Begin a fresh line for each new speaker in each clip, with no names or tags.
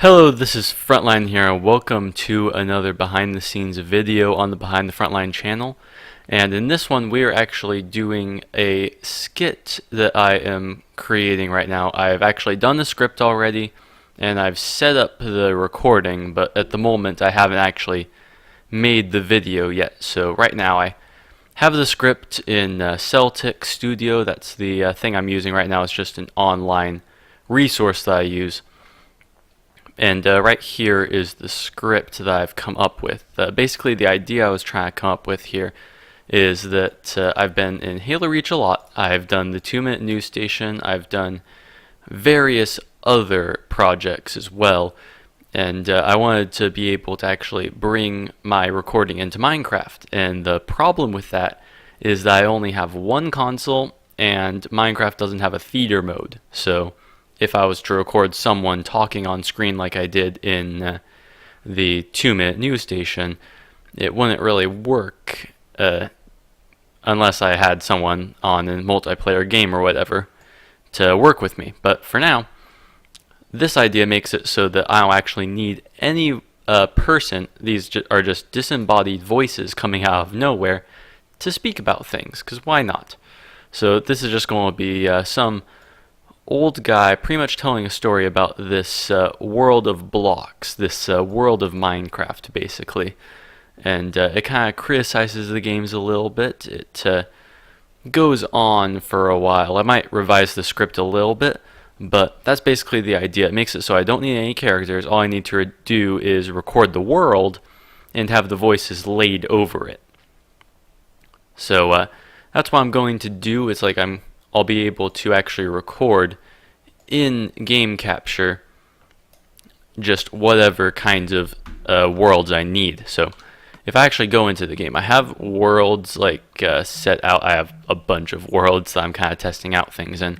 Hello, this is Frontline here, and welcome to another behind the scenes video on the Behind the Frontline channel. And in this one, we are actually doing a skit that I am creating right now. I've actually done the script already, and I've set up the recording, but at the moment I haven't actually made the video yet. So right now I have the script in Celtic Studio. That's the thing I'm using right now. It's just an online resource that I use. And right here is the script that I've come up with. Basically, the idea I was trying to come up with here is that I've been in Halo Reach a lot. I've done the 2-minute news station. I've done various other projects as well. And I wanted to be able to actually bring my recording into Minecraft. And the problem with that is that I only have one console, and Minecraft doesn't have a theater mode. So if I was to record someone talking on screen like I did in the 2-minute news station, it wouldn't really work unless I had someone on a multiplayer game or whatever to work with me. But for now, this idea makes it so that I don't actually need any person. These are just disembodied voices coming out of nowhere to speak about things, because why not? So this is just going to be some old guy pretty much telling a story about this world of blocks, this world of Minecraft, basically. And it kind of criticizes the games a little bit. It goes on for a while. I might revise the script a little bit, but that's basically the idea. It makes it so I don't need any characters. All I need to do is record the world and have the voices laid over it. So that's what I'm going to do. It's like I'll be able to actually record in game capture just whatever kinds of worlds I need. So if I actually go into the game, I have worlds set out. I have a bunch of worlds that I'm kind of testing out things in.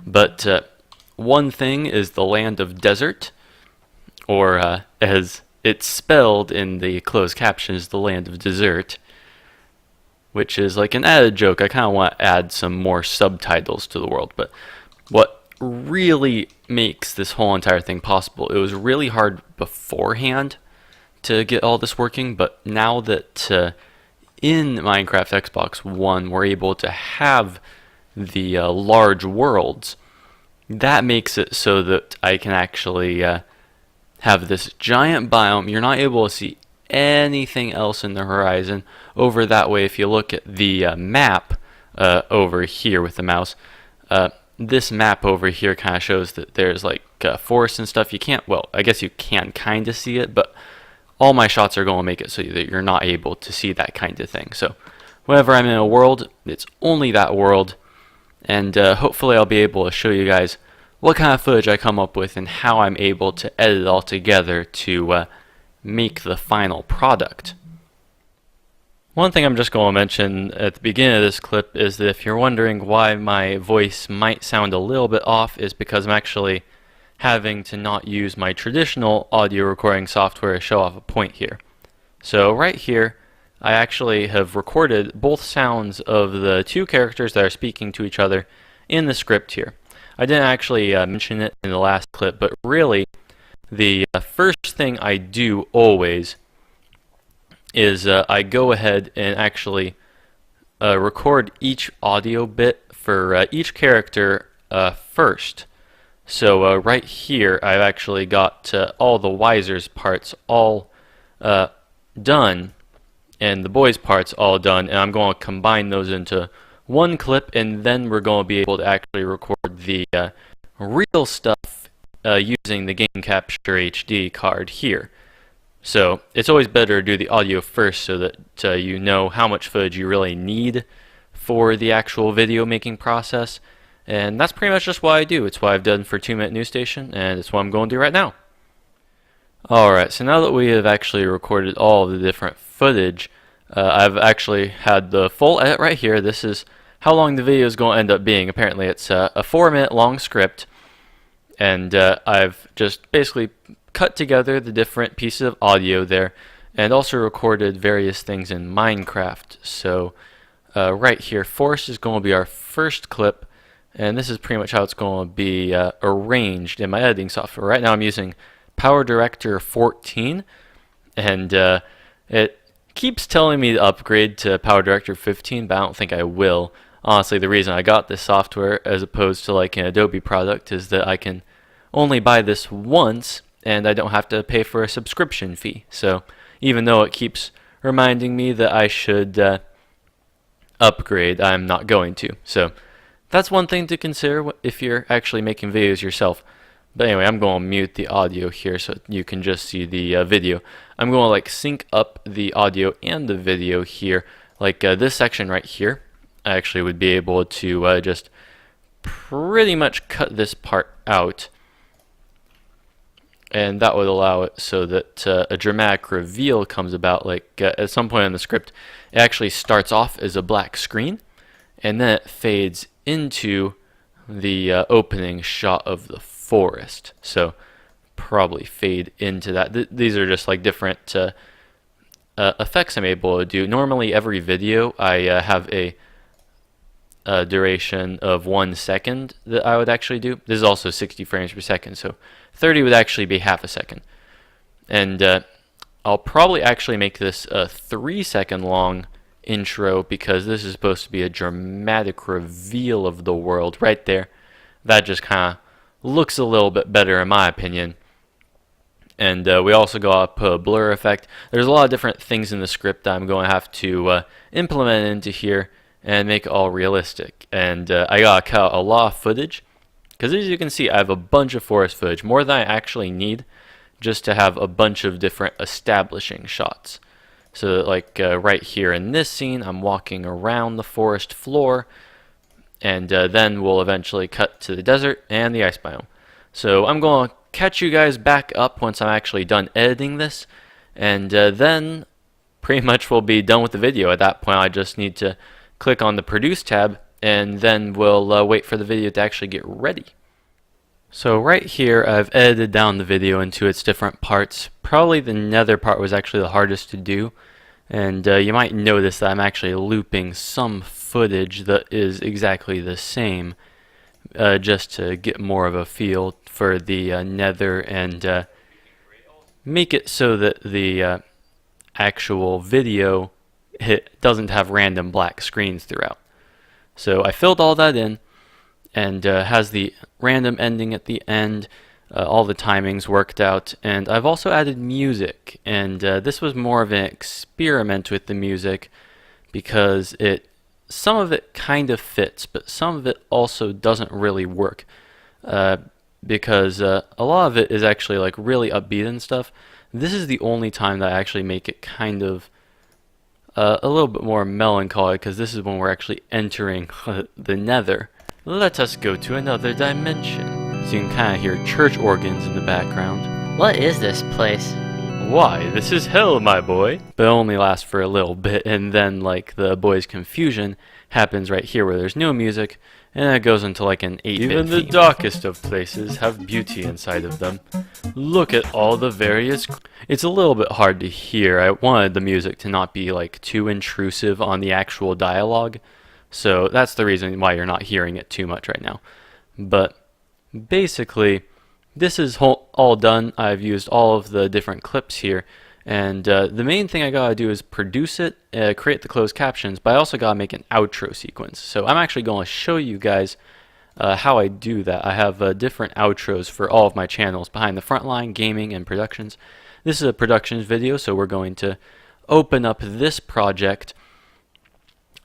But one thing is the land of desert, or as it's spelled in the closed captions, the land of dessert, which is like an added joke. I kind of want to add some more subtitles to the world. But what really makes this whole entire thing possible, it was really hard beforehand to get all this working, but now that in Minecraft Xbox One we're able to have the large worlds, that makes it so that I can actually have this giant biome. You're not able to see anything else in the horizon over that way. If you look at the map over here with the mouse, this map over here kind of shows that there's like forest and stuff. You can't, well, I guess you can kind of see it, but all my shots are going to make it so that you're not able to see that kind of thing. So whenever I'm in a world, it's only that world, and hopefully I'll be able to show you guys what kind of footage I come up with and how I'm able to edit it all together to make the final product. One thing I'm just going to mention at the beginning of this clip is that if you're wondering why my voice might sound a little bit off, is because I'm actually having to not use my traditional audio recording software to show off a point here. So right here, I actually have recorded both sounds of the two characters that are speaking to each other in the script here. I didn't actually mention it in the last clip, but really the first thing I do always is I go ahead and actually record each audio bit for each character first. So right here I've actually got all the Wiser's parts all done, and the boys' parts all done, and I'm going to combine those into one clip, and then we're going to be able to actually record the real stuff using the Game Capture HD card here. So it's always better to do the audio first so that you know how much footage you really need for the actual video making process. And that's pretty much just what I do. It's what I've done for 2-minute news station, and it's what I'm going to do right now. Alright, so now that we have actually recorded all of the different footage, I've actually had the full edit right here. This is how long the video is going to end up being. Apparently it's a 4-minute long script, and I've just basically cut together the different pieces of audio there, and also recorded various things in Minecraft. So right here, Forest is going to be our first clip, and this is pretty much how it's going to be arranged in my editing software. Right now I'm using Power Director 14, and it keeps telling me to upgrade to Power Director 15, but I don't think I will. Honestly, the reason I got this software as opposed to like an Adobe product is that I can only buy this once and I don't have to pay for a subscription fee. So even though it keeps reminding me that I should upgrade, I'm not going to. So that's one thing to consider if you're actually making videos yourself. But anyway, I'm going to mute the audio here so you can just see the video. I'm going to like sync up the audio and the video here. Like this section right here, I actually would be able to just pretty much cut this part out. And that would allow it so that a dramatic reveal comes about. Like at some point in the script, it actually starts off as a black screen, and then it fades into the opening shot of the forest. So probably fade into that. These are just like different effects I'm able to do. Normally every video I have a duration of 1 second that I would actually do. This is also 60 frames per second, so 30 would actually be half a second. And I'll probably actually make this a 3-second long intro because this is supposed to be a dramatic reveal of the world right there. That just kind of looks a little bit better in my opinion. And we also got to put a blur effect. There's a lot of different things in the script that I'm going to have to implement into here and make it all realistic. And I got to cut out a lot of footage because as you can see, I have a bunch of forest footage, more than I actually need, just to have a bunch of different establishing shots. So like right here in this scene, I'm walking around the forest floor, and then we'll eventually cut to the desert and the ice biome. So I'm going to catch you guys back up once I'm actually done editing this, and then pretty much we'll be done with the video. At that point, I just need to click on the Produce tab, and then we'll wait for the video to actually get ready. So right here, I've edited down the video into its different parts. Probably the nether part was actually the hardest to do, and you might notice that I'm actually looping some footage that is exactly the same, just to get more of a feel for the nether and make it so that the actual video doesn't have random black screens throughout. So I filled all that in, and has the random ending at the end, all the timings worked out, and I've also added music, and this was more of an experiment with the music because some of it kind of fits, but some of it also doesn't really work because a lot of it is actually like really upbeat and stuff. This is the only time that I actually make it kind of a little bit more melancholy because this is when we're actually entering the nether. Let us go to another dimension. So you can kind of hear church organs in the background.
What is this place?
Why, this is hell, my boy. But it only lasts for a little bit, and then like the boy's confusion happens right here where there's no music, and then it goes into like an 8-bit
Even the
theme.
darkest of places have beauty inside of them. Look at all the various...
It's a little bit hard to hear. I wanted the music to not be like too intrusive on the actual dialogue, so that's the reason why you're not hearing it too much right now. But basically, this is all done. I've used all of the different clips here, and the main thing I gotta do is produce it, create the closed captions, but I also gotta make an outro sequence. So I'm actually going to show you guys how I do that. I have different outros for all of my channels: Behind the Frontline, Gaming, and Productions. This is a productions video, so we're going to open up this project,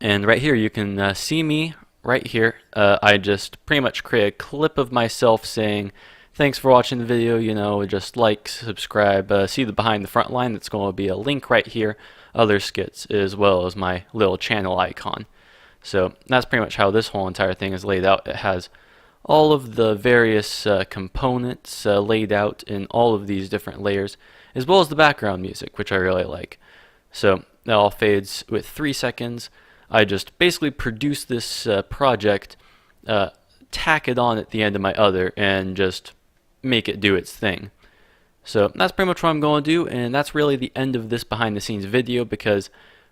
and right here you can see me right here. I just pretty much create a clip of myself saying, thanks for watching the video, you know, just like, subscribe, see the Behind the Frontline. That's going to be a link right here, other skits, as well as my little channel icon. So that's pretty much how this whole entire thing is laid out. It has all of the various components laid out in all of these different layers, as well as the background music, which I really like. So that all fades with 3 seconds. I just basically produce this project, tack it on at the end of my other, and just make it do its thing. So that's pretty much what I'm going to do, and that's really the end of this behind the scenes video, because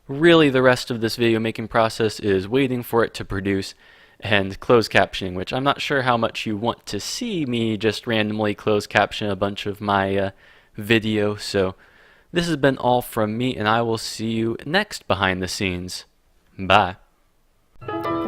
really the rest of this video making process is waiting for it to produce and closed captioning, which I'm not sure how much you want to see me just randomly close caption a bunch of my video. So this has been all from me, and I will see you next behind the scenes. Bye.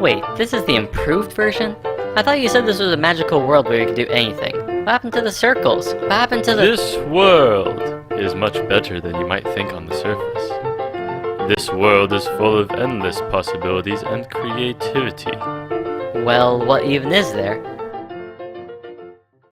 Wait, this is the improved version? I thought you said this was a magical world where you could do anything. What happened to the circles? What happened to the—
This world is much better than you might think on the surface. This world is full of endless possibilities and creativity.
Well, what even is there?